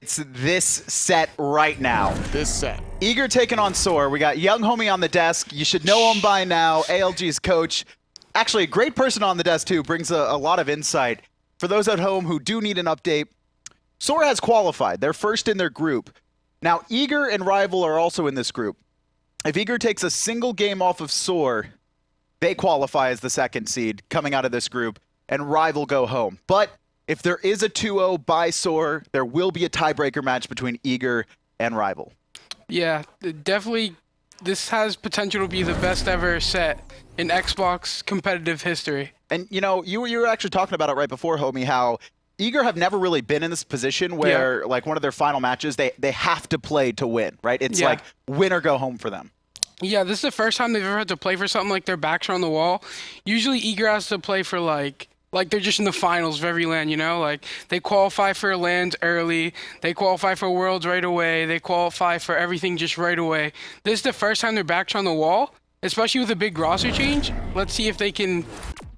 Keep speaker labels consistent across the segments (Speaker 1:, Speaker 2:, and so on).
Speaker 1: It's this set right now.
Speaker 2: This set.
Speaker 1: Eager taking on SoaR. We got young homie on the desk. You should know him by now. ALG's coach. Actually, a great person on the desk too. Brings a lot of insight. For those at home who do need an update, SoaR has qualified. They're first in their group. Now, Eager and Rival are also in this group. If Eager takes a single game off of SoaR, they qualify as the second seed coming out of this group, and Rival go home. But if there is a 2-0 by SoaR, there will be a tiebreaker match between Eager and Rival.
Speaker 3: Yeah, definitely. This has potential to be the best ever set in Xbox competitive history.
Speaker 1: And, you know, you were actually talking about it right before, homie, how Eager have never really been in this position where, like, one of their final matches, they have to play to win, right? It's like win or go home for them.
Speaker 3: Yeah, this is the first time they've ever had to play for something like their backs are on the wall. Usually Eager has to play for, like they're just in the finals of every LAN, you know? Like, they qualify for LANs early. They qualify for Worlds right away. They qualify for everything just right away. This is the first time their backs are on the wall, especially with a big roster change. Let's see if they can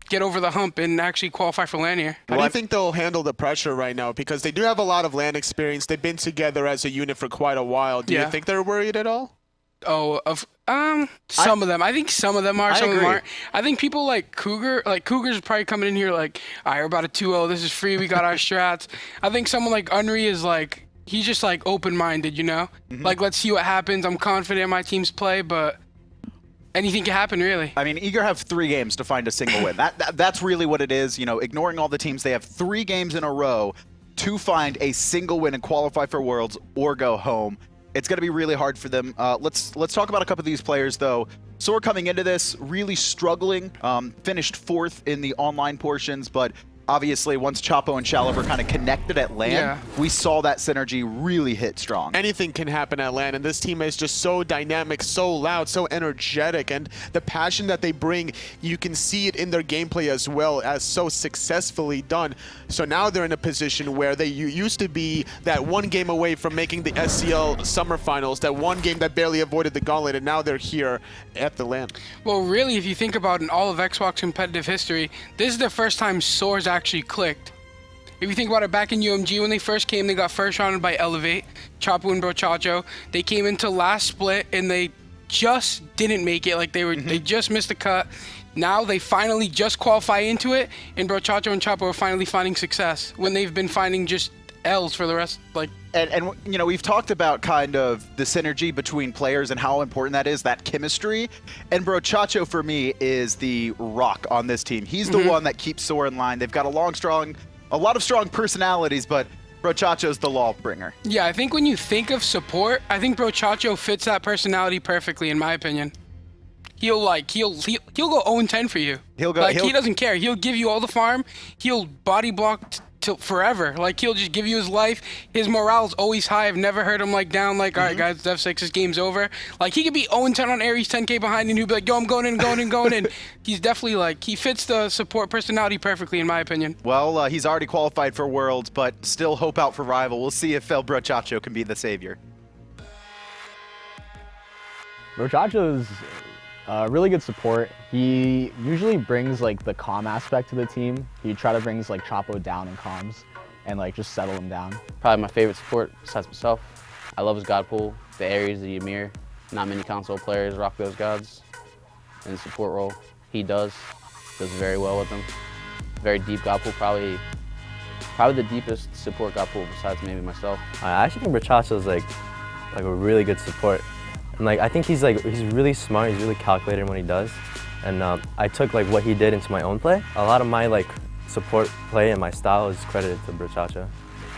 Speaker 3: get over the hump and actually qualify for LAN here.
Speaker 2: How do you think they'll handle the pressure right now? Because they do have a lot of LAN experience. They've been together as a unit for quite a while. Do you think they're worried at all?
Speaker 3: Oh, some of them. I think some of them are, some of them aren't. I think people like Cougar, Cougar's probably coming in here like, all right, we're about a 2-0, this is free, we got our strats. I think someone like Unri is like, he's just like open-minded, you know? Like, let's see what happens. I'm confident in my team's play, but anything can happen, really.
Speaker 1: I mean, Eager have 3 games to find a single win. That's really what it is. You know, ignoring all the teams, they have 3 games in a row to find a single win and qualify for Worlds or go home. It's going to be really hard for them. Let's talk about a couple of these players, though. SoaR coming into this really struggling, finished 4th in the online portions, but obviously once Chapo and Shalaver kind of connected at LAN, we saw that synergy really hit strong.
Speaker 2: Anything can happen at LAN, and this team is just so dynamic, so loud, so energetic, and the passion that they bring, you can see it in their gameplay as well, as so successfully done. So now they're in a position where they used to be that one game away from making the SCL Summer Finals, that one game that barely avoided the gauntlet, and now they're here at the LAN.
Speaker 3: Well, really, if you think about in all of Xbox competitive history, this is the first time SoaR's actually clicked. If you think about it, back in UMG when they first came, they got first rounded by Elevate, Chapo and Brochacho. They came into last split and they just didn't make it. Like they just missed the cut. Now they finally just qualify into it, and Brochacho and Chapo are finally finding success when they've been finding just L's for the rest. Like.
Speaker 1: And you know, we've talked about kind of the synergy between players and how important that is, that chemistry. And Brochacho, for me, is the rock on this team. He's the one that keeps SoaR in line. They've got a lot of strong personalities, but Brochacho's the law bringer. Yeah,
Speaker 3: I think when you think of support, I think Brochacho fits that personality perfectly, in my opinion. He'll go 0-10 for you. He doesn't care. He'll give you all the farm. He'll body block till forever. Like, he'll just give you his life. His morale's always high. I've never heard him like down like, all right, guys, it's F6, this game's over. Like, he could be 0-10 on Ares, 10K behind, and he'll be like, yo, I'm going in. He's definitely like, he fits the support personality perfectly, in my opinion.
Speaker 1: Well, he's already qualified for Worlds, but still hope out for Rival. We'll see if Brochacho can be the savior.
Speaker 4: Brochacho's really good support. He usually brings like the calm aspect to the team. He try to brings like Chapo down in comms and like just settle him down.
Speaker 5: Probably my favorite support besides myself. I love his god pool, the Ares, the Ymir. Not many console players rock those gods in the support role. He does very well with them. Very deep god pool, probably the deepest support god pool besides maybe myself.
Speaker 6: I actually think Brochacho is like a really good support. And like, I think he's really smart, he's really calculated in what he does. And I took like what he did into my own play. A lot of my like support play and my style is credited to Brochacho.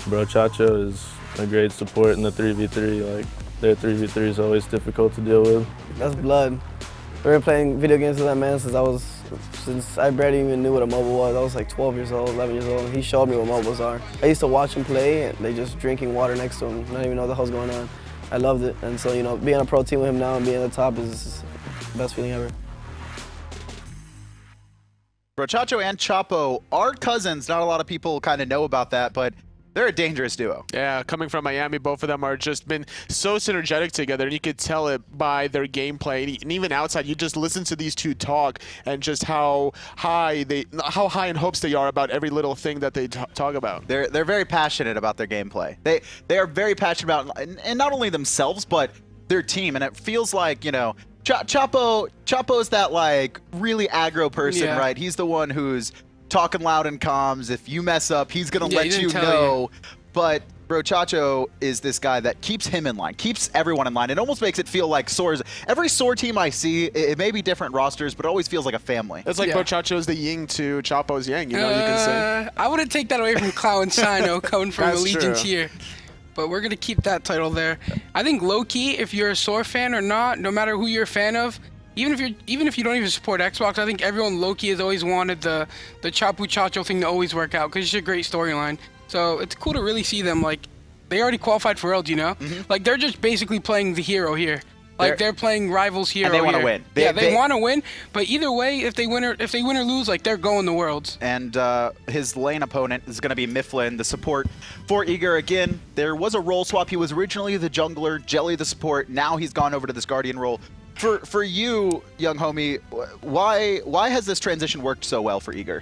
Speaker 7: Brochacho is a great support in the 3v3. Like, their 3v3 is always difficult to deal with.
Speaker 8: That's blood. We've been playing video games with that man since I barely even knew what a mobile was. I was like 12 years old, 11 years old, and he showed me what mobiles are. I used to watch him play, and they just drinking water next to him, not even know what the hell's going on. I loved it, and so, you know, being on a pro team with him now and being at the top is the best feeling ever.
Speaker 1: Brochacho and Chapo are cousins. Not a lot of people kind of know about that, but They're a dangerous duo.
Speaker 2: Yeah, coming from Miami, both of them are just been so synergetic together, and you could tell it by their gameplay. And even outside, you just listen to these two talk, and just how high in hopes they are about every little thing that they talk about.
Speaker 1: They're very passionate about their gameplay. They are very passionate about, and not only themselves, but their team. And it feels like, you know, Chapo's that like really aggro person, right? He's the one who's talking loud in comms. If you mess up, he's gonna let you know. But Brochacho is this guy that keeps him in line, keeps everyone in line. It almost makes it feel like SoaR's. Every SoaR team I see, it may be different rosters, but it always feels like a family.
Speaker 2: It's like Brochacho's the yin to Chapo's yang, you know, you can say.
Speaker 3: I wouldn't take that away from Clow and Sino coming from Allegiance here. But we're going to keep that title there. I think low-key, if you're a SoaR fan or not, no matter who you're a fan of, even if you don't even support Xbox, I think everyone low-key has always wanted the Chapu Chacho thing to always work out because it's a great storyline. So it's cool to really see them, like, they already qualified for Worlds, you know? Like, they're just basically playing the hero here. Like, they're playing rivals hero.
Speaker 1: And they want to win.
Speaker 3: They want to win, but either way, if they win or lose, like, they're going to Worlds.
Speaker 1: And his lane opponent is going to be Myflin, the support for Eager. Again, there was a role swap. He was originally the jungler, Jellly the support. Now he's gone over to this Guardian role. For you, young homie, why has this transition worked so well for Eager?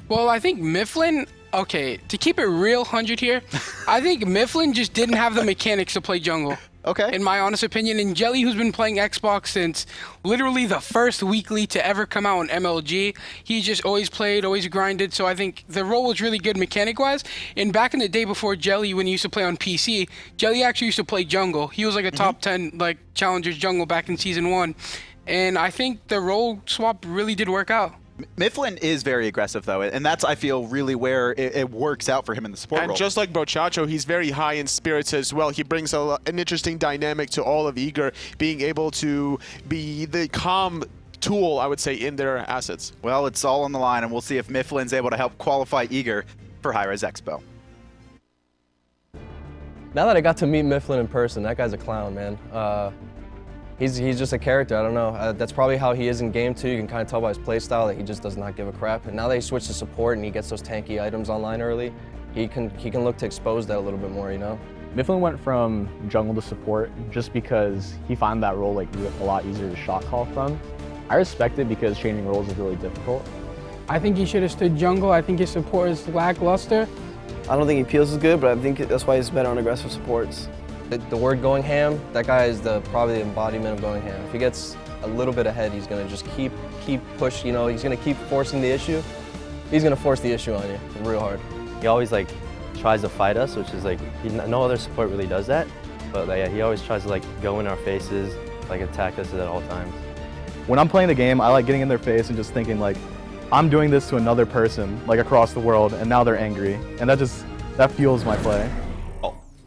Speaker 3: Well, I think Myflin, okay, to keep it real 100 here, I think Myflin just didn't have the mechanics to play jungle.
Speaker 1: Okay.
Speaker 3: In my honest opinion, and Jellly, who's been playing Xbox since literally the first weekly to ever come out on MLG, he just always played, always grinded, so I think the role was really good mechanic-wise. And back in the day before Jellly, when he used to play on PC, Jellly actually used to play jungle. He was like a top 10 like challengers jungle back in Season 1. And I think the role swap really did work out.
Speaker 1: Myflin is very aggressive, though, and that's, I feel, really where it works out for him in the support role.
Speaker 2: And just like Brochacho, he's very high in spirits as well. He brings an interesting dynamic to all of Eager, being able to be the calm tool, I would say, in their assets.
Speaker 1: Well, it's all on the line, and we'll see if Myflin's able to help qualify Eager for hi-rez Expo.
Speaker 9: Now that I got to meet Myflin in person, that guy's a clown, man. He's just a character, I don't know. That's probably how he is in game too. You can kind of tell by his play style that he just does not give a crap. And now that he switched to support and he gets those tanky items online early, he can look to expose that a little bit more, you know?
Speaker 4: Myflin went from jungle to support just because he found that role like a lot easier to shot call from. I respect it because changing roles is really difficult.
Speaker 3: I think he should have stood jungle. I think his support is lackluster.
Speaker 8: I don't think he peels as good, but I think that's why he's better on aggressive supports.
Speaker 9: The word going ham, that guy is probably the embodiment of going ham. If he gets a little bit ahead, he's gonna just keep push, you know, he's gonna keep forcing the issue. He's gonna force the issue on you real hard.
Speaker 6: He always like tries to fight us, which is like, no other support really does that. But like, yeah, he always tries to like go in our faces, like attack us at all times.
Speaker 4: When I'm playing the game, I like getting in their face and just thinking like, I'm doing this to another person, like across the world, and now they're angry. And that fuels my play.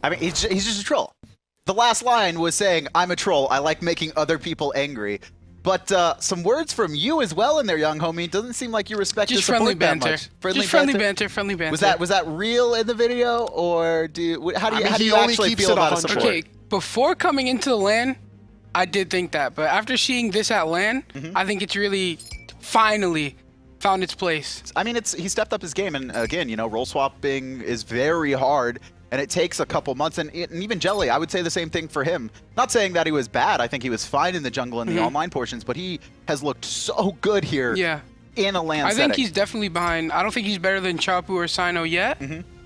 Speaker 1: I mean, he's just a troll. The last line was saying, I'm a troll. I like making other people angry. But some words from you as well in there, young homie. Doesn't seem like you respect the support that much.
Speaker 3: Friendly banter.
Speaker 1: Was that real in the video, or how do you actually feel about support?
Speaker 3: Okay, before coming into the LAN, I did think that, but after seeing this at LAN, I think it's really finally found its place.
Speaker 1: I mean, he stepped up his game, and again, you know, role swapping is very hard. And it takes a couple months, and even Jellly, I would say the same thing for him. Not saying that he was bad. I think he was fine in the jungle and the online portions, but he has looked so good here in a LAN setting.
Speaker 3: I think he's definitely behind. I don't think he's better than Chapu or Sino yet,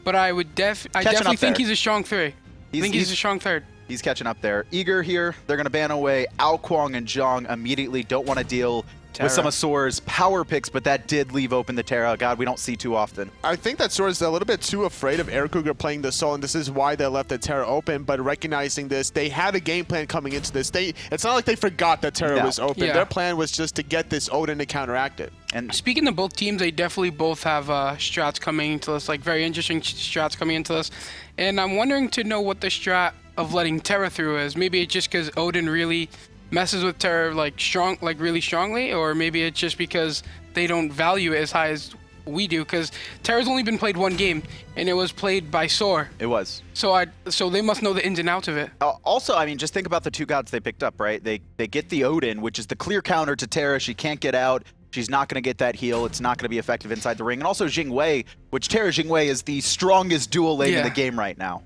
Speaker 3: but I definitely think he's a strong three. I think he's a strong third.
Speaker 1: He's catching up there. Eager here. They're going to ban away Aokwang and Zhang immediately. Don't want to deal with some of SoaR's power picks, but that did leave open the Terra. God, we don't see too often.
Speaker 2: I think that SoaR's a little bit too afraid of Aircougar playing the Soul, and this is why they left the Terra open, but recognizing this, they had a game plan coming into this. It's not like they forgot that Terra was open. Their plan was just to get this Odin to counteract it.
Speaker 3: And speaking of both teams, they definitely both have strats coming into this, like very interesting strats coming into this. And I'm wondering to know what the strat of letting Terra through is. Maybe it's just because Odin really messes with Terra really strongly, or maybe it's just because they don't value it as high as we do, because Terra's only been played one game, and it was played by SoaR.
Speaker 1: It was.
Speaker 3: So they must know the ins and outs of it.
Speaker 1: Also, I mean, just think about the two gods they picked up, right? They get the Odin, which is the clear counter to Terra. She can't get out. She's not going to get that heal. It's not going to be effective inside the ring. And also Jing Wei, which Terra Jing Wei is the strongest dual lane in the game right now.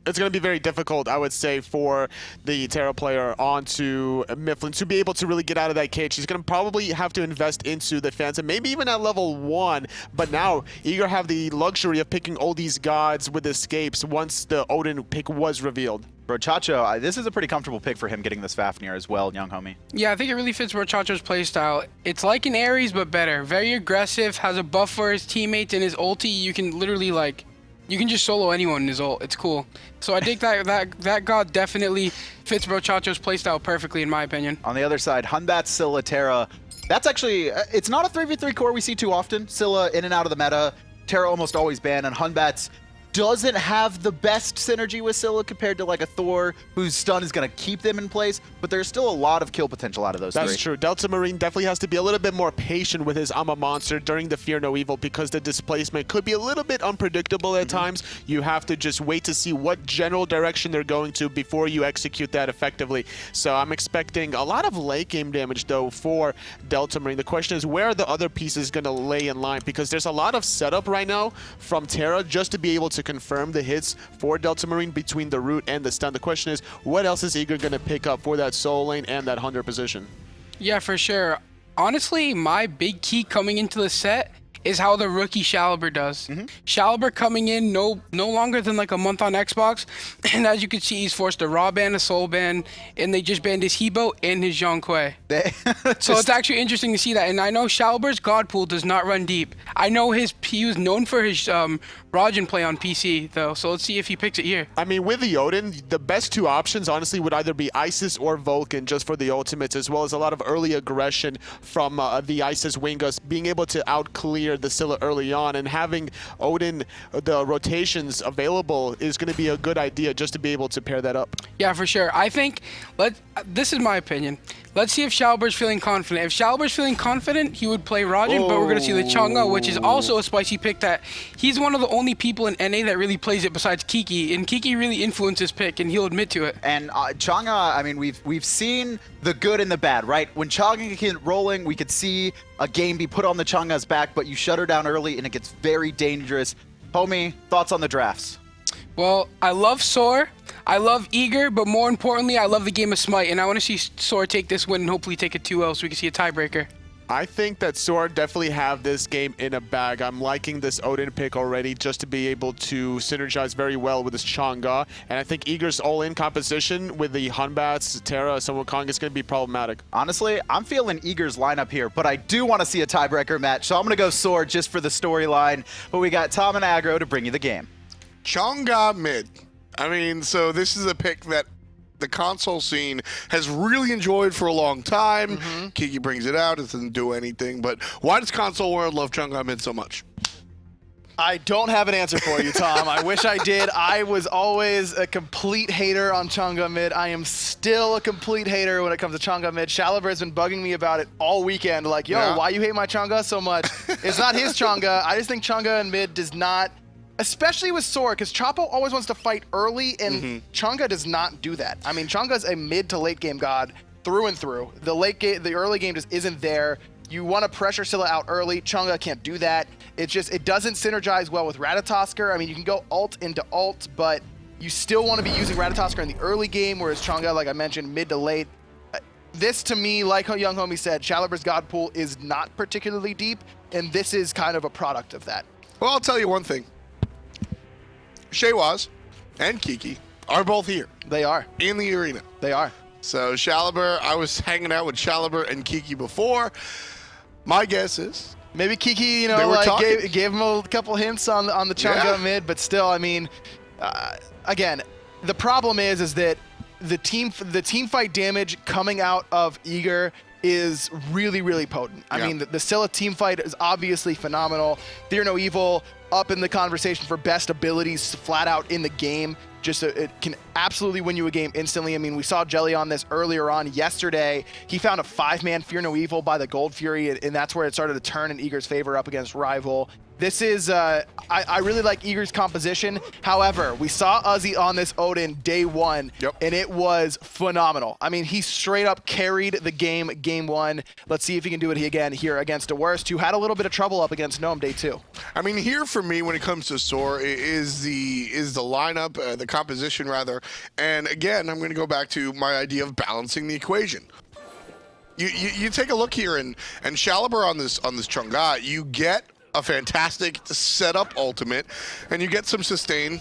Speaker 2: It's going to be very difficult, I would say, for the Terra player onto Myflin to be able to really get out of that cage. He's going to probably have to invest into the Phantom, maybe even at level 1. But now, Eager have the luxury of picking all these gods with escapes once the Odin pick was revealed.
Speaker 1: Brochacho, this is a pretty comfortable pick for him getting this Fafnir as well, young homie.
Speaker 3: Yeah, I think it really fits Brochacho's playstyle. It's like an Ares, but better. Very aggressive, has a buff for his teammates, and his ulti, you can literally, like, you can just solo anyone in his ult. It's cool. So I think that god definitely fits Brochacho's playstyle perfectly, in my opinion.
Speaker 1: On the other side, Hun Batz, Scylla, Terra. That's actually, it's not a 3v3 core we see too often. Scylla in and out of the meta. Terra almost always banned, and Hun Batz doesn't have the best synergy with Scylla compared to like a Thor, whose stun is going to keep them in place, but there's still a lot of kill potential out of those three.
Speaker 2: That's true. Delta Marine definitely has to be a little bit more patient with his I'm a Monster during the Fear No Evil because the displacement could be a little bit unpredictable at times. You have to just wait to see what general direction they're going to before you execute that effectively. So I'm expecting a lot of late game damage though for Delta Marine. The question is, where are the other pieces going to lay in line? Because there's a lot of setup right now from Terra just to be able to confirm the hits for Delta Marine between the root and the stun. The question is, what else is Eager going to pick up for that soul lane and that 100 position?
Speaker 3: Yeah, for sure. Honestly, my big key coming into the set is how the rookie Shaliber does. Shaliber coming in no longer than like a month on Xbox, and as you can see, he's forced a raw ban, a soul ban, and they just banned his Hebo and his Zhong Kui. So it's actually interesting to see that, and I know Shaliber's God Pool does not run deep. I know he was known for his Rajan play on PC though, so let's see if he picks it here.
Speaker 2: I mean, with the Odin, the best two options honestly would either be Isis or Vulcan just for the ultimates, as well as a lot of early aggression from the Isis Wingus, being able to out-clear the Scylla early on, and having Odin, the rotations available is going to be a good idea just to be able to pair that up.
Speaker 3: Yeah, for sure. I think, this is my opinion. Let's see if Shaliber's feeling confident. If Shaliber's feeling confident, he would play Rajan, but we're going to see the Chang'e, which is also a spicy pick that he's one of the only people in NA that really plays it besides Kiki, and Kiki really influenced his pick, and he'll admit to it.
Speaker 1: And Chang'e, I mean, we've seen the good and the bad, right? When Chang'e get rolling, we could see a game be put on the Chang'e's back, but you shut her down early, and it gets very dangerous. Homie, thoughts on the drafts?
Speaker 3: Well, I love SoaR, I love Eager, but more importantly, I love the game of Smite, and I want to see SoaR take this win and hopefully take a 2-0 so we can see a tiebreaker.
Speaker 2: I think that SoaR definitely have this game in a bag. I'm liking this Odin pick already just to be able to synergize very well with this Chang'e, and I think Eager's all-in composition with the Hun Batz, Terra, and wukong is going to be problematic.
Speaker 1: Honestly, I'm feeling Eager's lineup here, but I do want to see a tiebreaker match, so I'm going to go SoaR just for the storyline, but we got Tom and Aggro to bring you the game.
Speaker 10: Chang'e mid. I mean, so this is a pick that the console scene has really enjoyed for a long time. Kiki brings it out, it doesn't do anything, but why does console world love Chang'e mid so much?
Speaker 11: I don't have an answer for you, Tom. I wish I did. I was always a complete hater on Chang'e mid. I am still a complete hater when it comes to Chang'e mid. Shaliber has been bugging me about it all weekend, like, yo, why you hate my Chang'e so much? It's not his Chang'e. I just think Chang'e in mid does not, especially with SoaR, because Chapo always wants to fight early, and Chang'e does not do that. I mean, Chang'e's a mid to late game god through and through. The early game just isn't there. You want to pressure Scylla out early. Chang'e can't do that. It doesn't synergize well with Ratatoskr. I mean, you can go ult into ult, but you still want to be using Ratatoskr in the early game, whereas Chang'e, like I mentioned, mid to late. This, to me, like young homie said, Shaliber's god pool is not particularly deep, and this is kind of a product of that.
Speaker 10: Well, I'll tell you one thing. Shaywaz and Kiki are both here.
Speaker 11: They are.
Speaker 10: In the arena.
Speaker 11: They are.
Speaker 10: So Shaliber, I was hanging out with Shaliber and Kiki before. My guess is
Speaker 11: maybe Kiki, you know, like gave him a couple hints on the Chang'e mid, but still, I mean, again, the problem is that the team fight damage coming out of Eager is really, really potent. I mean, the Scylla team fight is obviously phenomenal. Fear No Evil up in the conversation for best abilities flat out in the game. Just it can absolutely win you a game instantly. I mean, we saw Jellly on this earlier on yesterday. He found a 5-man Fear No Evil by the Gold Fury, and that's where it started to turn in Eager's favor up against Rival. This is, I really like Eager's composition. However, we saw Uzzy on this Odin day one, and it was phenomenal. I mean, he straight up carried the game one. Let's see if he can do it again here against Dwurst, who had a little bit of trouble up against Gnome day 2.
Speaker 10: I mean, here for me, when it comes to SoaR, is the lineup, the composition rather. And again, I'm going to go back to my idea of balancing the equation. You take a look here, and Shalaber on this Chang'e, you get a fantastic setup ultimate, and you get some sustain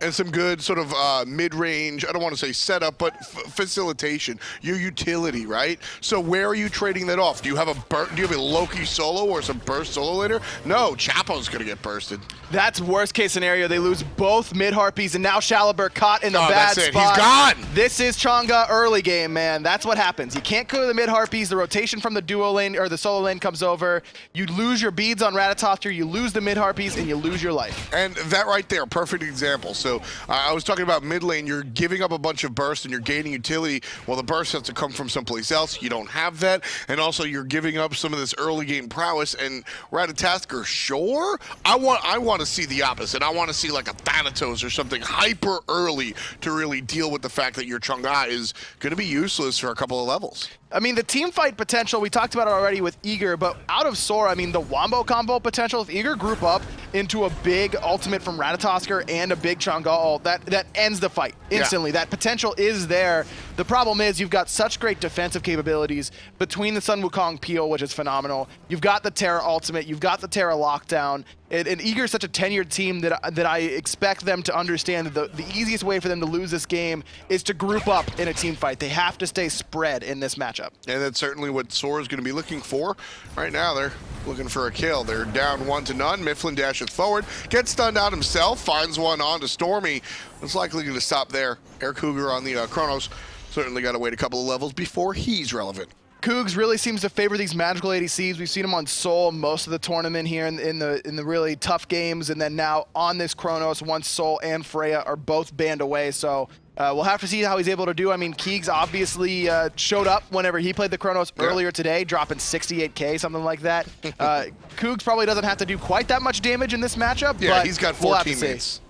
Speaker 10: and some good sort of mid-range, I don't want to say setup, but facilitation, your utility, right? So where are you trading that off? Do you have a Loki solo or some burst solo later? No, Chapo's gonna get bursted.
Speaker 11: That's worst case scenario. They lose both mid-harpies, and now Shalaber caught in the bad
Speaker 10: that's it.
Speaker 11: spot.
Speaker 10: He's gone!
Speaker 11: This is Chang'e early game, man. That's what happens. You can't clear the mid-harpies. The rotation from the duo lane, or the solo lane comes over. You lose your beads on Ratatoskr, you lose the mid-harpies, and you lose your life.
Speaker 10: And that right there, perfect example. So I was talking about mid lane, you're giving up a bunch of bursts and you're gaining utility. Well, the burst has to come from someplace else. You don't have that. And also you're giving up some of this early game prowess. And Ratatoskr, sure, I want to see the opposite. I want to see like a Thanatos or something hyper early to really deal with the fact that your Chang'e is going to be useless for a couple of levels.
Speaker 11: I mean, the team fight potential, we talked about it already with Eager, but out of SoaR, I mean, the Wombo combo potential, if Eager group up into a big ultimate from Ratatoskr and a big Chang'e ult, that ends the fight instantly. Yeah. That potential is there. The problem is you've got such great defensive capabilities between the Sun Wukong peel, which is phenomenal. You've got the Terra ultimate, you've got the Terra lockdown, and Eager is such a tenured team that I expect them to understand that the easiest way for them to lose this game is to group up in a team fight. They have to stay spread in this matchup.
Speaker 10: And that's certainly what SoaR is going to be looking for. Right now, they're looking for a kill. They're down 1-0. Myflin dashes forward, gets stunned out himself, finds one onto Stormy. It's likely going to stop there. Aircougar on the Chronos certainly got to wait a couple of levels before he's relevant.
Speaker 11: Cougs really seems to favor these magical ADCs. We've seen him on SoaR most of the tournament here in the really tough games, and then now on this Chronos, once SoaR and Freya are both banned away. So we'll have to see how he's able to do. I mean, Keegs obviously showed up whenever he played the Chronos earlier today, dropping 68k, something like that. Cougs probably doesn't have to do quite that much damage in this matchup.
Speaker 10: Yeah,
Speaker 11: but
Speaker 10: he's got 4
Speaker 11: we'll
Speaker 10: teammates.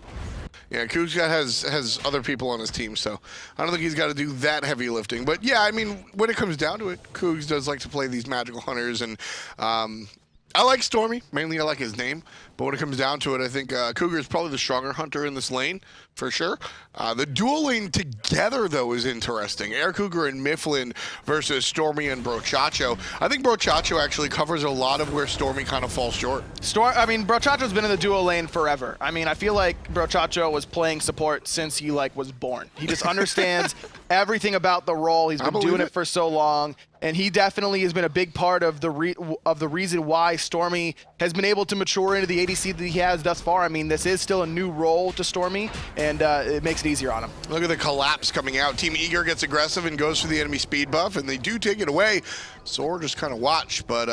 Speaker 10: Yeah, Cougs has other people on his team, so I don't think he's got to do that heavy lifting. But yeah, I mean, when it comes down to it, Cougs does like to play these magical hunters, and I like Stormy. Mainly I like his name. But when it comes down to it, I think Cougar is probably the stronger hunter in this lane, for sure. The dual lane together, though, is interesting. Aircougar and Myflin versus Stormy and Brochacho. I think Brochacho actually covers a lot of where Stormy kind of falls short.
Speaker 11: Brochacho's been in the duo lane forever. I mean, I feel like Brochacho was playing support since he was born. He just understands everything about the role. He's been doing it for so long. And he definitely has been a big part of the reason why Stormy has been able to mature into the ADC that he has thus far. I mean, this is still a new role to Stormy, and it makes it easier on him.
Speaker 10: Look at the collapse coming out. Team Eager gets aggressive and goes for the enemy speed buff, and they do take it away. SoaR just kind of watch, but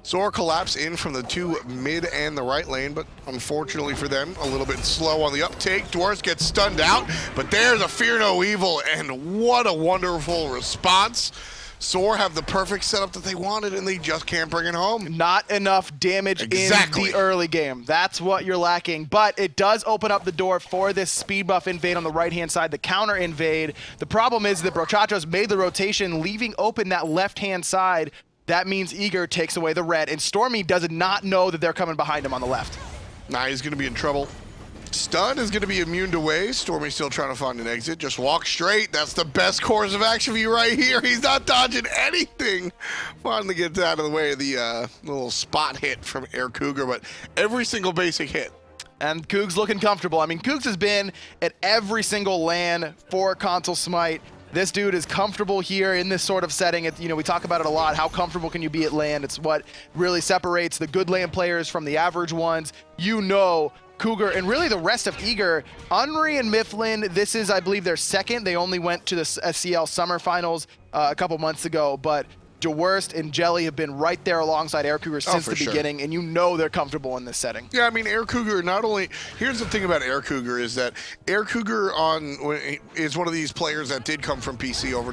Speaker 10: SoaR collapse in from the 2 mid and the right lane, but unfortunately for them, a little bit slow on the uptake. Dwurst gets stunned out, but there's a Fear No Evil, and what a wonderful response. SoaR have the perfect setup that they wanted, and they just can't bring it home.
Speaker 11: Not enough damage in the early game. That's what you're lacking. But it does open up the door for this speed buff invade on the right-hand side, the counter invade. The problem is that Brochacho's made the rotation, leaving open that left-hand side. That means Eager takes away the red, and Stormy does not know that they're coming behind him on the left.
Speaker 10: Nah, he's going to be in trouble. Stun is going to be immune to waves. Stormy's still trying to find an exit. Just walk straight. That's the best course of action for you right here. He's not dodging anything. Finally gets out of the way of the little spot hit from Aircougar, but every single basic hit.
Speaker 11: And Cougs looking comfortable. I mean, Cougs has been at every single LAN for console Smite. This dude is comfortable here in this sort of setting. We talk about it a lot. How comfortable can you be at LAN? It's what really separates the good LAN players from the average ones. Cougar and really the rest of Eager, Unri and Myflin, this is, I believe, their second. They only went to the SCL Summer Finals a couple months ago, but Dwurst and Jellly have been right there alongside Aircougar since the beginning, and they're comfortable in this setting.
Speaker 10: Yeah, I mean, Aircougar not only... Here's the thing about Aircougar is that Aircougar is one of these players that did come from PC over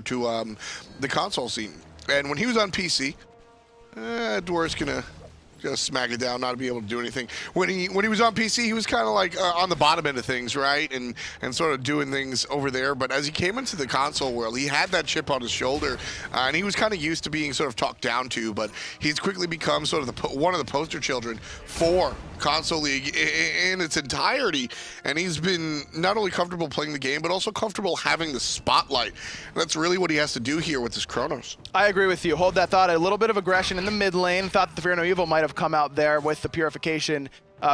Speaker 10: to the console scene. And when he was on PC, Dwurst gonna just smack it down, not be able to do anything. When he was on PC, he was kind of like on the bottom end of things, right, and sort of doing things over there. But as he came into the console world, he had that chip on his shoulder, and he was kind of used to being sort of talked down to. But he's quickly become sort of one of the poster children for console league in its entirety, and he's been not only comfortable playing the game, but also comfortable having the spotlight. And that's really what he has to do here with this Chronos.
Speaker 11: I agree with you. Hold that thought. A little bit of aggression in the mid lane. Thought that the Fear No Evil might have come out there with the purification.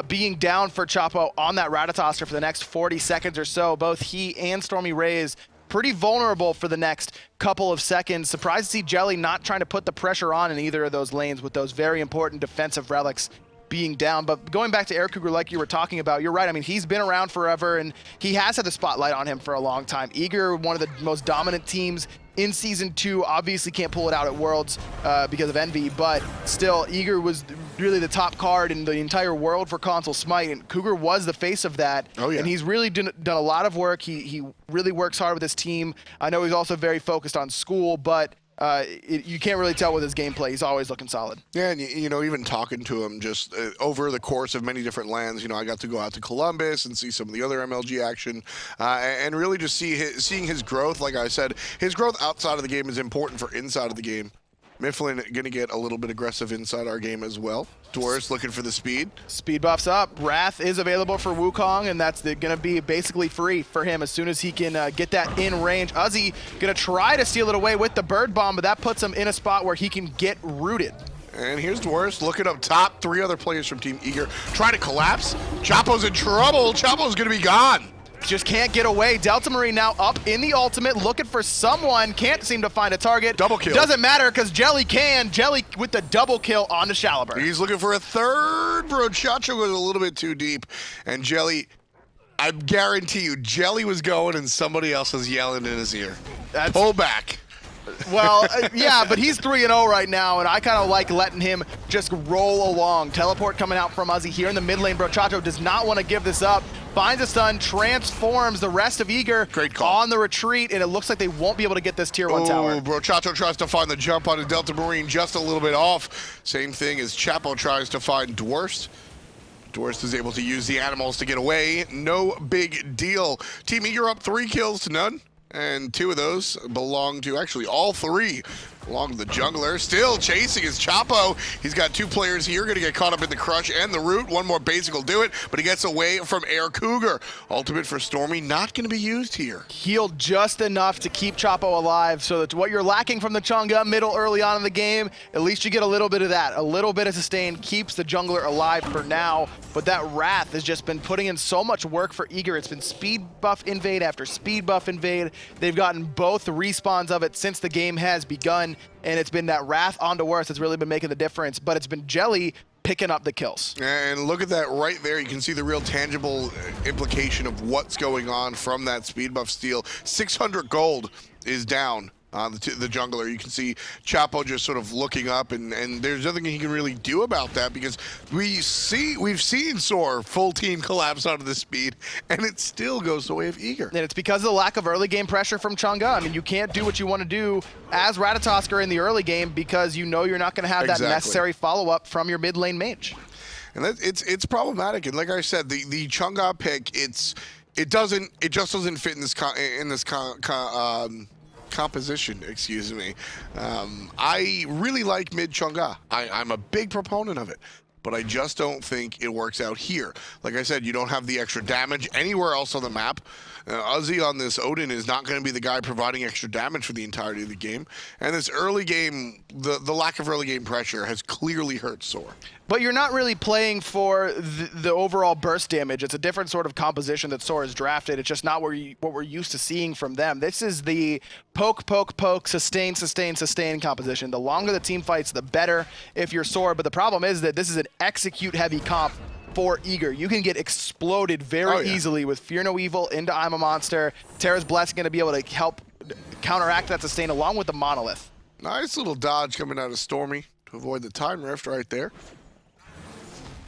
Speaker 11: Being down for Chapo on that Ratatoskr for the next 40 seconds or so. Both he and StormyRays pretty vulnerable for the next couple of seconds. Surprised to see Jellly not trying to put the pressure on in either of those lanes with those very important defensive relics being down. But going back to Aircougar, like you were talking about, you're right. I mean, he's been around forever, and he has had the spotlight on him for a long time. Eager, one of the most dominant teams in Season 2, obviously can't pull it out at Worlds because of Envy, but still, Eager was really the top card in the entire world for console Smite, and Cougar was the face of that.
Speaker 10: Oh, yeah.
Speaker 11: And he's really done a lot of work. He really works hard with his team. I know he's also very focused on school, but you can't really tell with his gameplay. He's always looking solid.
Speaker 10: Yeah, and you know, even talking to him just over the course of many different lands, you know, I got to go out to Columbus and see some of the other MLG action, and really just seeing his growth. Like I said, his growth outside of the game is important for inside of the game. Myflin going to get a little bit aggressive inside our game as well. Dwurst looking for the speed.
Speaker 11: Speed buffs up. Wrath is available for Wukong, and that's going to be basically free for him as soon as he can get that in range. Uzzy going to try to steal it away with the bird bomb, but that puts him in a spot where he can get rooted.
Speaker 10: And here's Dwurst looking up top. 3 other players from Team Eager trying to collapse. Chapo's in trouble. Chapo's going to be gone.
Speaker 11: Just can't get away. Delta Marine now up in the ultimate, looking for someone. Can't seem to find a target.
Speaker 10: Double kill.
Speaker 11: Doesn't matter because Jellly can. Jellly with the double kill on the Shalaber.
Speaker 10: He's looking for a third. Brochacho was a little bit too deep. And Jellly, I guarantee you, Jellly was going and somebody else was yelling in his ear. Pull back.
Speaker 11: Well, yeah, but he's 3-0 right now, and I kind of like letting him just roll along. Teleport coming out from Uzzy here in the mid lane. Brochacho does not want to give this up. Finds a stun, transforms the rest of Eager on the retreat, and it looks like they won't be able to get this tier 1 tower.
Speaker 10: Brochacho tries to find the jump on a Delta Marine just a little bit off. Same thing as Chapo tries to find Dwurst. Dwurst is able to use the animals to get away. No big deal. Team Eager up 3 kills to none. And 2 of those belong to, actually all 3 belong to the jungler. Still chasing his Chapo. He's got 2 players here, gonna get caught up in the crush and the root. One more basic will do it, but he gets away from Aircougar. Ultimate for Stormy, not gonna be used here.
Speaker 11: Healed just enough to keep Chapo alive, so that's what you're lacking from the Chang'e middle early on in the game. At least you get a little bit of that. A little bit of sustain keeps the jungler alive for now, but that Wrath has just been putting in so much work for Eager. It's been speed buff invade after speed buff invade. They've gotten both respawns of it since the game has begun, and it's been that Wrath on Dwurst that's really been making the difference, but it's been Jellly picking up the kills.
Speaker 10: And look at that right there. You can see the real tangible implication of what's going on from that speed buff steal. 600 gold is down on the jungler. You can see Chapo just sort of looking up, and there's nothing he can really do about that because we've seen SoaR full team collapse onto the speed, and it still goes the way of Eager.
Speaker 11: And it's because of the lack of early game pressure from Chang'e. I mean, you can't do what you want to do as Ratatoskr in the early game because you know you're not going to have that necessary follow-up from your mid lane mage.
Speaker 10: And it's problematic. And like I said, the Chang'e pick, it just doesn't fit in this composition, excuse me. I really like mid Chang'e. I'm a big proponent of it, but I just don't think it works out here. Like I said, you don't have the extra damage anywhere else on the map. Uzzy on this Odin is not going to be the guy providing extra damage for the entirety of the game. And this early game, the lack of early game pressure has clearly hurt SoaR.
Speaker 11: But you're not really playing for the overall burst damage. It's a different sort of composition that SoaR has drafted. It's just not what we're used to seeing from them. This is the poke, poke, poke, sustain, sustain, sustain composition. The longer the team fights, the better if you're SoaR. But the problem is that this is an execute-heavy comp for Eager. You can get exploded very easily with Fear No Evil into I'm a Monster. Terra's Blessing going to be able to help counteract that sustain along with the Monolith.
Speaker 10: Nice little dodge coming out of Stormy to avoid the Time Rift right there.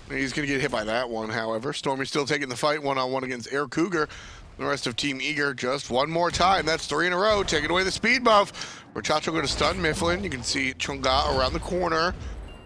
Speaker 10: He's going to get hit by that one, however. Stormy's still taking the fight one-on-one against Aircougar. The rest of Team Eager just one more time. That's 3 in a row, taking away the speed buff. Brochacho going to stun Myflin. You can see Chang'e around the corner.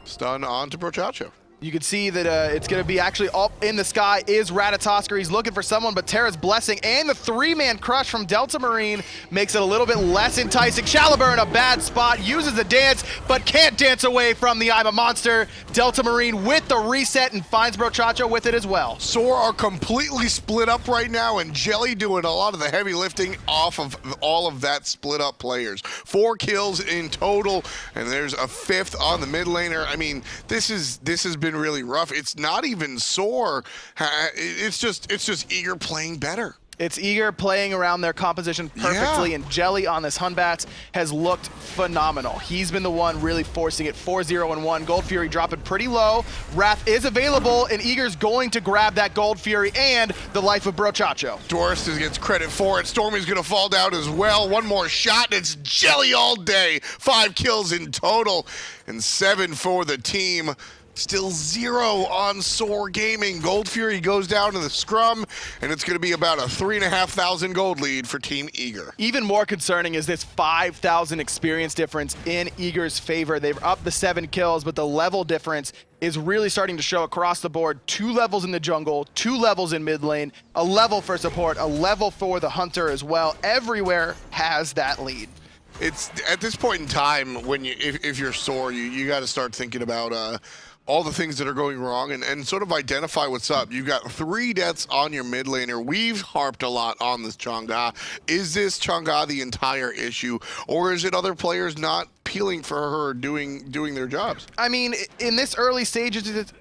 Speaker 10: Stun on to Brochacho.
Speaker 11: You can see that it's going to be actually up in the sky is Ratatoskr. He's looking for someone, but Terra's blessing and the 3-man crush from Delta Marine makes it a little bit less enticing. Challenger in a bad spot, uses the dance, but can't dance away from the I'm a Monster. Delta Marine with the reset and finds Brochacho with it as well.
Speaker 10: SoaR are completely split up right now, and Jellly doing a lot of the heavy lifting off of all of that split up players. 4 kills in total, and there's a 5th on the mid laner. I mean, this has been really rough. It's not even SoaR. It's just Eager playing better.
Speaker 11: It's Eager playing around their composition perfectly, and Jellly on this Hun Batz has looked phenomenal. He's been the one really forcing it. 4-0-1. Gold Fury dropping pretty low. Wrath is available, and Eager's going to grab that Gold Fury and the life of Brochacho.
Speaker 10: Dwurst gets credit for it. Stormy's going to fall down as well. One more shot, and it's Jellly all day. 5 kills in total, and 7 for the team. Still 0 on SoaR Gaming. Gold Fury goes down to the scrum, and it's going to be about a 3,500 gold lead for Team Eager.
Speaker 11: Even more concerning is this 5,000 experience difference in Eager's favor. They've upped the 7 kills, but the level difference is really starting to show across the board. 2 levels in the jungle, 2 levels in mid lane, a level for support, a level for the hunter as well. Everywhere has that lead.
Speaker 10: It's at this point in time when if you're SoaR, you got to start thinking about all the things that are going wrong and sort of identify what's up. You've got 3 deaths on your mid laner. We've harped a lot on this Chang'e. Is this Chang'e the entire issue, or is it other players not peeling for her doing their jobs?
Speaker 11: I mean, in this early stages,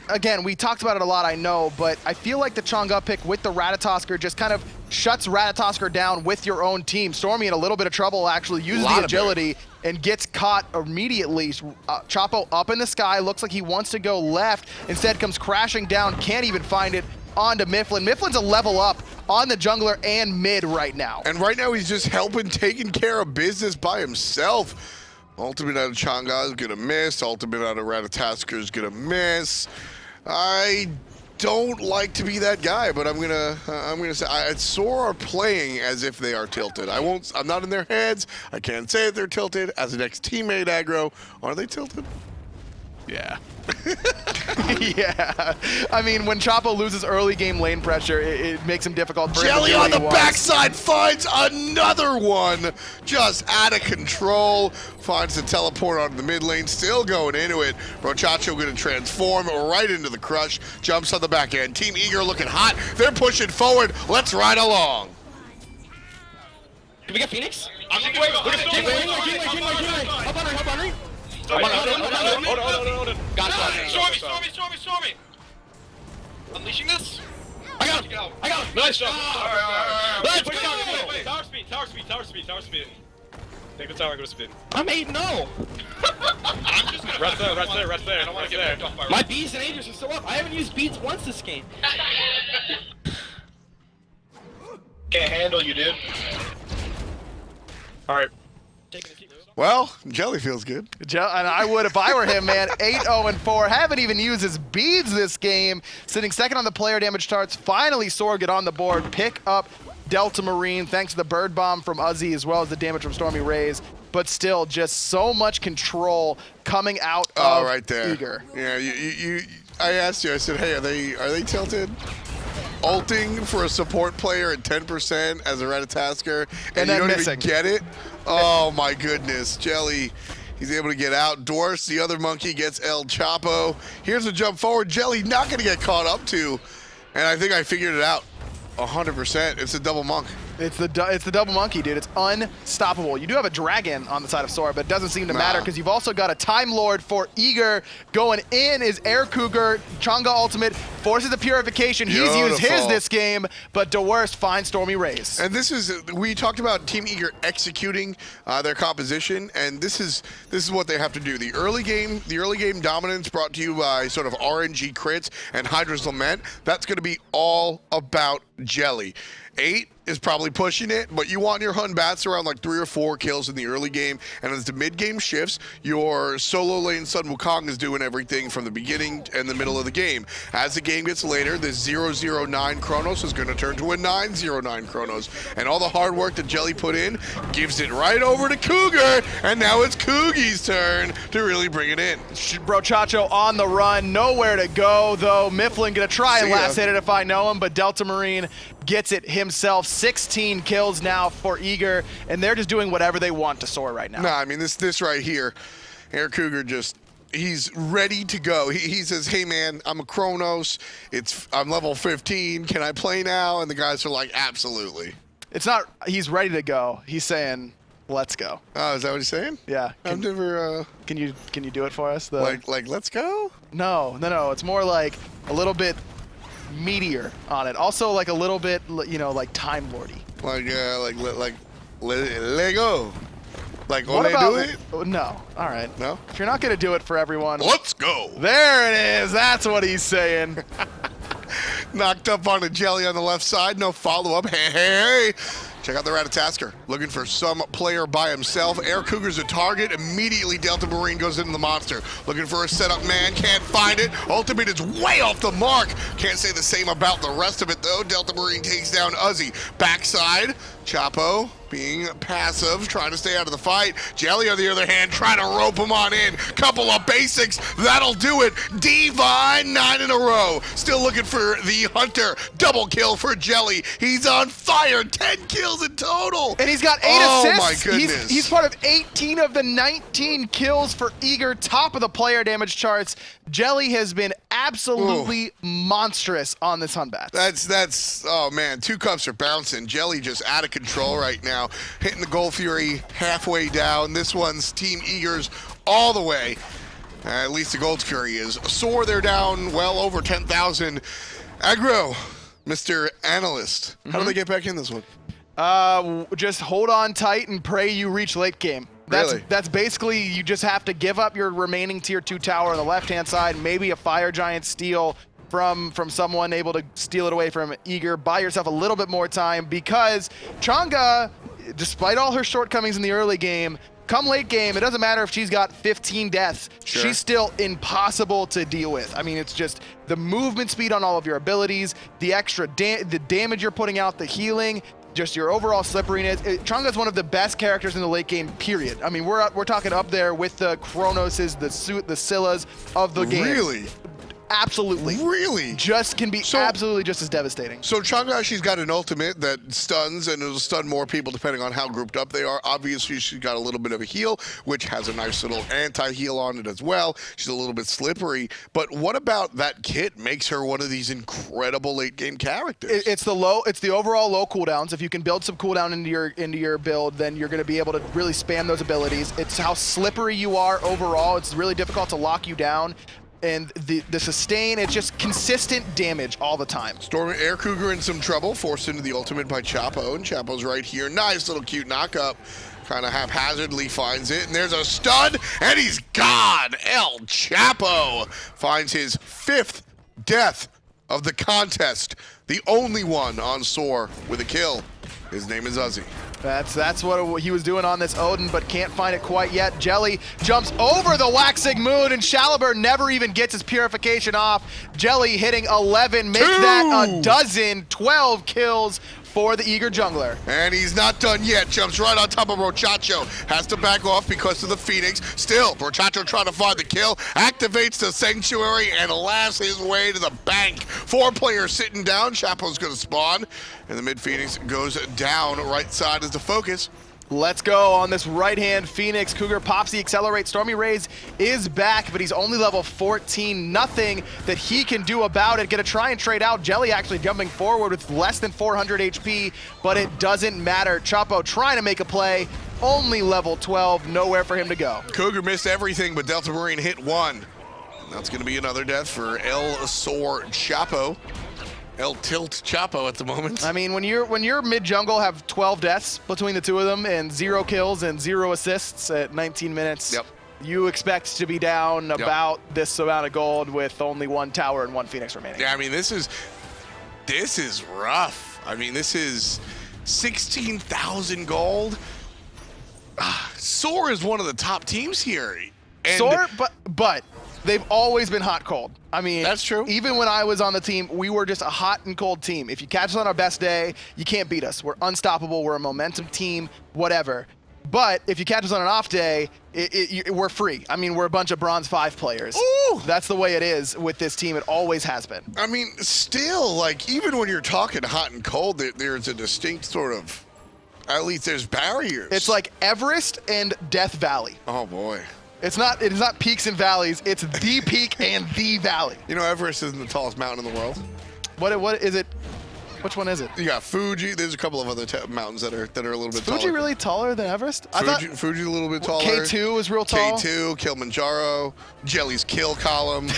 Speaker 11: again, we talked about it a lot, I know, but I feel like the Chang'e pick with the Ratatoskr just kind of shuts Ratatoskr down with your own team. Stormy in a little bit of trouble, actually uses the agility and gets caught immediately. Chapo up in the sky, looks like he wants to go left, instead comes crashing down, can't even find it, onto Myflin. Myflin's a level up on the jungler and mid right now.
Speaker 10: And right now he's just helping, taking care of business by himself. Ultimate out of Chang'e is gonna miss. Ultimate out of Ratatoskr is gonna miss. I don't like to be that guy, but I'm gonna say SoaR are playing as if they are tilted. I'm not in their heads. I can't say that they're tilted. As an ex-teammate aggro, are they tilted?
Speaker 11: Yeah. Yeah. I mean, when Chapo loses early game lane pressure, it makes him difficult for him to
Speaker 10: Jellly
Speaker 11: do
Speaker 10: on the
Speaker 11: what he wants.
Speaker 10: backside finds another one. Just out of control. Finds the teleport onto the mid lane. Still going into it. Brochacho going to transform right into the crush. Jumps on the back end. Team Eager looking hot. They're pushing forward. Let's ride along.
Speaker 12: Can we get Phoenix? I'm Jing Wei. Help on her. Hold on. Got it. Stormy. Unleashing this? I got him. Nice job. Tower speed. Take the tower, go to speed. I'm 8-0. I'm just gonna rest there. I don't want to get picked off by my beads and Aegis are still up. I haven't used beads once this game. Can't handle you, dude. Alright.
Speaker 10: Well, Jellly feels good.
Speaker 11: And I would if I were him, man. 8-0-4. Haven't even used his beads this game. Sitting second on the player damage charts. Finally, SoaR get on the board. Pick up Delta Marine thanks to the bird bomb from Uzzy as well as the damage from StormyRays. But still, just so much control coming out of
Speaker 10: right there.
Speaker 11: Eager.
Speaker 10: Yeah, I asked you. I said, hey, are they tilted? Ulting for a support player at 10% as a Ratatoskr, and you don't even get it? Oh my goodness. Jellly, he's able to get out. Dwurst, the other monkey, gets ElSoarchapo. Here's a jump forward. Jellly not going to get caught up to, and I think I figured it out 100%. It's a double monk.
Speaker 11: It's the double monkey, dude. It's unstoppable. You do have a dragon on the side of SoaR, but it doesn't seem to matter because you've also got a Time Lord for Eager. Going in is Aircougar. Chang'e ultimate forces the purification. He's used his this game, but Dwurst finds StormyRays.
Speaker 10: And this is, we talked about Team Eager executing their composition, and this is what they have to do. The early game dominance brought to you by sort of RNG crits and Hydra's Lament. That's going to be all about Jellly. 8 is probably pushing it, but you want your Hun Batz around like 3 or 4 kills in the early game, and as the mid-game shifts, your solo lane Sun Wukong is doing everything from the beginning and the middle of the game. As the game gets later, this 009 Chronos is going to turn to a 909 Chronos, and all the hard work that Jellly put in gives it right over to Cougar, and now it's Coogie's turn to really bring it in.
Speaker 11: Brochacho on the run, nowhere to go, though. Myflin gonna try and last hit it if I know him, but Delta Marine gets it himself. 16 kills now for Eager, and they're just doing whatever they want to SoaR right now.
Speaker 10: Nah, I mean, this right here, Aircougar just, he's ready to go. He says, hey man, I'm a Chronos, I'm level 15, can I play now? And the guys are like, absolutely.
Speaker 11: It's not, he's ready to go. He's saying, let's go.
Speaker 10: Oh, is that what he's saying?
Speaker 11: Yeah.
Speaker 10: I've never,
Speaker 11: Can you do it for us?
Speaker 10: Like, let's go?
Speaker 11: No. It's more like a little bit meteor on it. Also like a little bit, you know, like Time Lordy.
Speaker 10: Like let go. Like,
Speaker 11: what
Speaker 10: they
Speaker 11: about,
Speaker 10: do it?
Speaker 11: No. All right.
Speaker 10: No?
Speaker 11: If you're not going to do it for everyone.
Speaker 10: Let's go.
Speaker 11: There it is. That's what he's saying.
Speaker 10: Knocked up on a Jellly on the left side. No follow-up. Hey. Check out the Ratatoskr. Looking for some player by himself. Aircougar's a target. Immediately, Delta Marine goes into the monster. Looking for a setup man. Can't find it. Ultimate is way off the mark. Can't say the same about the rest of it, though. Delta Marine takes down Uzzy. Backside, Chapo being passive, trying to stay out of the fight. Jellly, on the other hand, trying to rope him on in. Couple of basics. That'll do it. Divine, 9 in a row. Still looking for the Hunter. Double kill for Jellly. He's on fire. 10 kills in total.
Speaker 11: And he's got 8 assists.
Speaker 10: Oh, my goodness.
Speaker 11: He's part of 18 of the 19 kills for Eager, top of the player damage charts. Jellly has been absolutely monstrous on this Hun Batz.
Speaker 10: That's, oh man, 2 cups are bouncing. Jellly just out of control right now. Hitting the Gold Fury halfway down. This one's Team Eager's all the way. At least the Gold Fury is. SoaR, they're down well over 10,000. Aggro, Mr. Analyst. How do they get back in this one?
Speaker 11: Just hold on tight and pray you reach late game. That's basically, you just have to give up your remaining tier 2 tower on the left-hand side, maybe a Fire Giant steal from someone able to steal it away from Eager. Buy yourself a little bit more time, because Chang'e, despite all her shortcomings in the early game, come late game, it doesn't matter if she's got 15 deaths.
Speaker 10: Sure.
Speaker 11: She's still impossible to deal with. I mean, it's just the movement speed on all of your abilities, the extra the damage you're putting out, the healing, just your overall slipperiness. Chang'e is one of the best characters in the late game, period. I mean, we're talking up there with the Chronoses, the Scyllas of the game.
Speaker 10: Really?
Speaker 11: Absolutely.
Speaker 10: Really?
Speaker 11: Just can be absolutely just as devastating.
Speaker 10: So Chang'e, she's got an ultimate that stuns, and it'll stun more people depending on how grouped up they are. Obviously, she's got a little bit of a heal, which has a nice little anti-heal on it as well. She's a little bit slippery. But what about that kit makes her one of these incredible late-game characters?
Speaker 11: It's the overall low cooldowns. If you can build some cooldown into your build, then you're going to be able to really spam those abilities. It's how slippery you are overall. It's really difficult to lock you down. And the sustain, it's just consistent damage all the time.
Speaker 10: Aircougar in some trouble, forced into the ultimate by Chapo, and Chapo's right here. Nice little cute knockup. Kind of haphazardly finds it, and there's a stun, and he's gone! ElSoarchapo finds his 5th death of the contest. The only one on SoaR with a kill. His name is Uzzy.
Speaker 11: That's what he was doing on this Odin, but can't find it quite yet. Jellly jumps over the Waxing Moon, and Shaliber never even gets his purification off. Jellly hitting 11, makes that a dozen, 12 kills for the Eager jungler.
Speaker 10: And he's not done yet. Jumps right on top of Brochacho. Has to back off because of the Phoenix. Still, Brochacho trying to find the kill. Activates the Sanctuary and laughs his way to the bank. 4 players sitting down. Chapo's going to spawn. And the mid-Phoenix goes down. Right side is the focus.
Speaker 11: Let's go on this right-hand Phoenix. Cougar pops the Accelerate. StormyRays is back, but he's only level 14. Nothing that he can do about it. Gonna try and trade out. Jellly actually jumping forward with less than 400 HP, but it doesn't matter. Chapo trying to make a play. Only level 12. Nowhere for him to go.
Speaker 10: Cougar missed everything, but Delta Marine hit 1. And that's gonna be another death for ElSoarchapo. ElTiltChapo at the moment.
Speaker 11: I mean, when you're mid-jungle, have 12 deaths between the two of them and 0 kills and 0 assists at 19 minutes.
Speaker 10: Yep.
Speaker 11: You expect to be down about this amount of gold with only 1 tower and 1 Phoenix remaining.
Speaker 10: Yeah, I mean, this is rough. I mean, this is 16,000 gold. SoaR is one of the top teams here. And
Speaker 11: SoaR, but they've always been hot cold. I mean,
Speaker 10: that's true.
Speaker 11: Even when I was on the team, we were just a hot and cold team. If you catch us on our best day, you can't beat us. We're unstoppable. We're a momentum team, whatever. But if you catch us on an off day, we're free. I mean, we're a bunch of Bronze 5 players.
Speaker 10: Ooh.
Speaker 11: That's the way it is with this team. It always has been.
Speaker 10: I mean, still, like, even when you're talking hot and cold, there's a distinct sort of, at least there's barriers.
Speaker 11: It's like Everest and Death Valley.
Speaker 10: Oh, boy.
Speaker 11: It is not peaks and valleys. It's the peak and the valley.
Speaker 10: You know, Everest isn't the tallest mountain in the world.
Speaker 11: What is it? Which one is it?
Speaker 10: You got Fuji. There's a couple of other mountains that are a little bit taller.
Speaker 11: Fuji really taller than Everest?
Speaker 10: Fuji's a little bit taller.
Speaker 11: K2 is real tall.
Speaker 10: K2, Kilimanjaro, Jelly's kill column.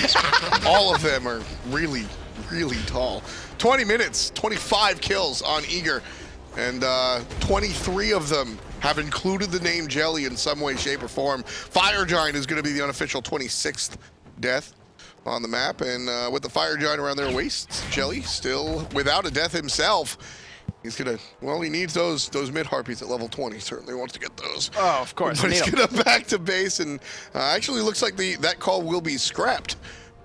Speaker 10: All of them are really, really tall. 20 minutes, 25 kills on Eager, and 23 of them have included the name Jellly in some way, shape, or form. Fire Giant is going to be the unofficial 26th death on the map, and with the Fire Giant around their waists, Jellly still without a death himself. He's gonna, well, he needs those mid harpies at level 20. He certainly wants to get those.
Speaker 11: Oh, of course.
Speaker 10: But he's gonna back to base, and actually looks like that call will be scrapped.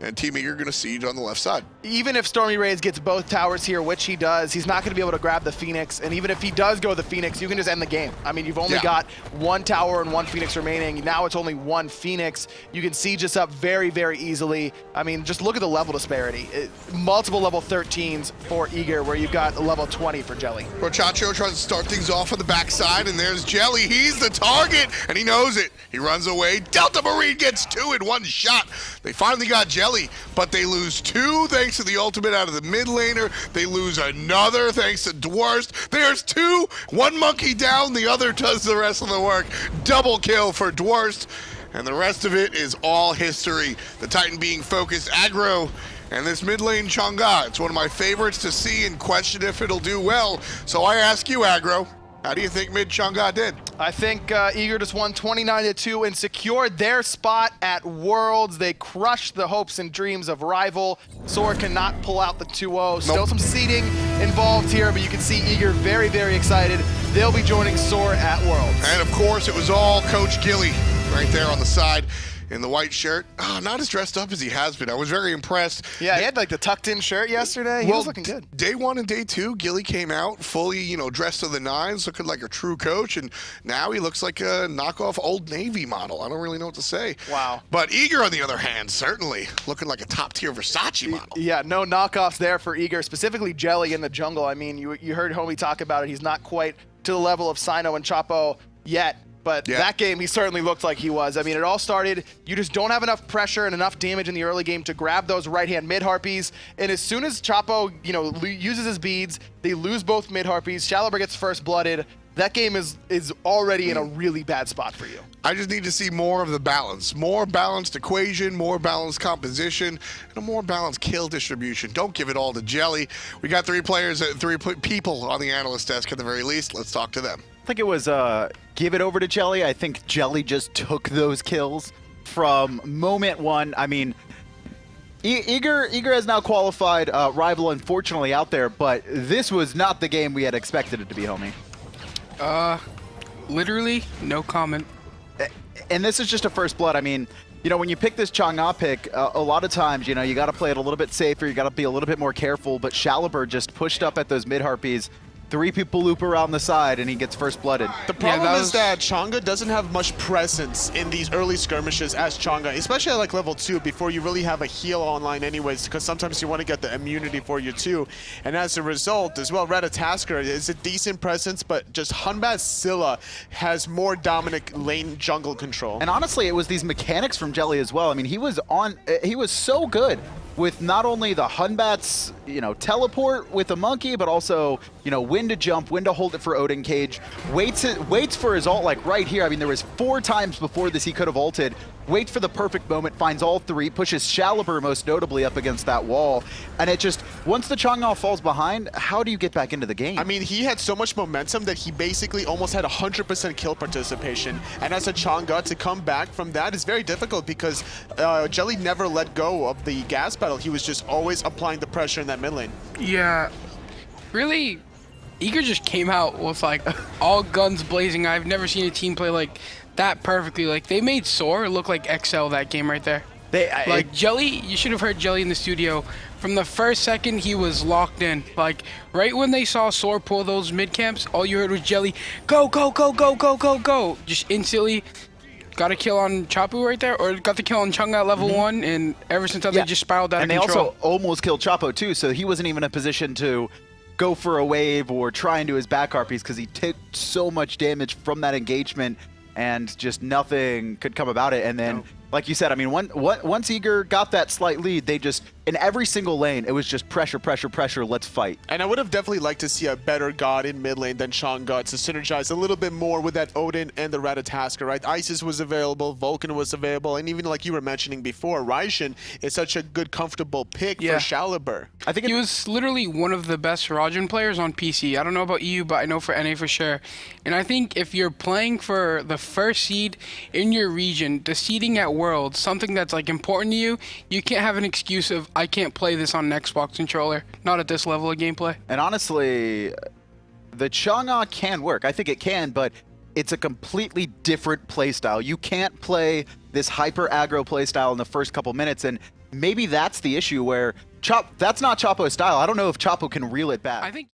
Speaker 10: And Team Eager going to siege on the left side.
Speaker 11: Even if StormyRays gets both towers here, which he does, he's not going to be able to grab the Phoenix. And even if he does go the Phoenix, you can just end the game. I mean, you've only got one tower and one Phoenix remaining. Now it's only one Phoenix. You can siege this up very, very easily. I mean, just look at the level disparity. Multiple level 13s for Eager, where you've got a level 20 for Jellly.
Speaker 10: Rochacho tries to start things off on the backside, and there's Jellly. He's the target, and he knows it. He runs away. Delta Marine gets 2 in one shot. They finally got Jellly, but they lose 2 thanks to the ultimate out of the mid laner. They lose another thanks to Dwurst. There's 2, one monkey down, the other does the rest of the work. Double kill for Dwurst, and the rest of it is all history. The Titan being focused aggro, and this mid lane Chang'e, it's one of my favorites to see and question if it'll do well. So I ask you, aggro, how do you think mid Chang'e did?
Speaker 11: I think Eager just won 29-2 and secured their spot at Worlds. They crushed the hopes and dreams of Rival. SoaR cannot pull out the 2-0. Still some seeding involved here, but you can see Eager very, very excited. They'll be joining SoaR at Worlds.
Speaker 10: And of course, it was all Coach Gilly right there on the side in the white shirt. Oh, not as dressed up as he has been. I was very impressed.
Speaker 11: Yeah, he had like the tucked in shirt yesterday. He was looking good.
Speaker 10: Day 1 and day 2, Gilly came out fully, you know, dressed to the nines, looking like a true coach, and now he looks like a knockoff Old Navy model. I don't really know what to say.
Speaker 11: Wow.
Speaker 10: But Eager, on the other hand, certainly looking like a top-tier Versace model.
Speaker 11: Yeah, no knockoffs there for Eager, specifically Jellly in the jungle. I mean, you heard Homie talk about it. He's not quite to the level of Sino and Chapo yet. But that game, he certainly looked like he was. I mean, it all started, you just don't have enough pressure and enough damage in the early game to grab those right-hand mid-harpies. And as soon as Chapo, you know, uses his beads, they lose both mid-harpies. Shallowbird gets first-blooded. That game is already in a really bad spot for you.
Speaker 10: I just need to see more of the balance. More balanced equation, more balanced composition, and a more balanced kill distribution. Don't give it all to Jellly. We got 3 players, 3 people on the analyst desk at the very least. Let's talk to them.
Speaker 1: I think it was give it over to Jellly. I think Jellly just took those kills from moment one. I mean, Eager has now qualified Rival, unfortunately, out there, but this was not the game we had expected it to be, homie.
Speaker 3: Literally, no comment.
Speaker 1: And this is just a first blood. I mean, you know, when you pick this Chang'e pick, a lot of times, you know, you got to play it a little bit safer. You got to be a little bit more careful. But Shallowbird just pushed up at those mid-harpies. 3 people loop around the side, and he gets first blooded.
Speaker 2: The problem is that Chang'e doesn't have much presence in these early skirmishes as Chang'e, especially at like level 2 before you really have a heal online anyways, because sometimes you want to get the immunity for you too. And as a result as well, Ratatoskr is a decent presence, but just Hun Batz Scylla has more dominant lane jungle control.
Speaker 1: And honestly, it was these mechanics from Jellly as well. I mean, he was so good with not only the Hun Batz, you know, teleport with a monkey, but also, you know, when to jump, when to hold it for Odin Cage, waits for his ult like right here. I mean, there was 4 times before this he could have ulted, waits for the perfect moment, finds all 3, pushes Shallowbird most notably up against that wall, and it just, once the Chang'e falls behind, how do you get back into the game?
Speaker 2: I mean, he had so much momentum that he basically almost had 100% kill participation, and as a Chang'e to come back from that is very difficult because Jellly never let go of the gas battle. He was just always applying the pressure in that mid lane.
Speaker 3: Yeah, really, Eager just came out with like all guns blazing. I've never seen a team play like that perfectly. Like they made SoaR look like XL that game right there. Like Jellly, you should have heard Jellly in the studio. From the first second he was locked in. Like right when they saw SoaR pull those mid camps, all you heard was Jellly, go, go, go, go, go, go, go. Just instantly got a kill on Chapo right there, or got the kill on Chang'e at level 1, and ever since then they just spiraled out of control.
Speaker 1: And they also almost killed Chapo too, so he wasn't even in a position to go for a wave or try and do his back harpies because he took so much damage from that engagement and just nothing could come about it. And then, like you said, I mean, once Eager got that slight lead, they just, in every single lane, it was just pressure, pressure, pressure, let's fight.
Speaker 2: And I would have definitely liked to see a better god in mid lane than Chang'e to synergize a little bit more with that Odin and the Ratatoskr, right? Isis was available, Vulcan was available, and even like you were mentioning before, Ryshan is such a good, comfortable pick for Shaliber.
Speaker 3: I think he was literally one of the best Rajan players on PC. I don't know about EU, but I know for NA for sure. And I think if you're playing for the first seed in your region, the seeding at Worlds, something that's like important to you, you can't have an excuse of, I can't play this on an Xbox controller. Not at this level of gameplay.
Speaker 1: And honestly, the Chang'e can work. I think it can, but it's a completely different playstyle. You can't play this hyper aggro playstyle in the first couple minutes, and maybe that's the issue where that's not Chapo's style. I don't know if Chapo can reel it back.
Speaker 3: I think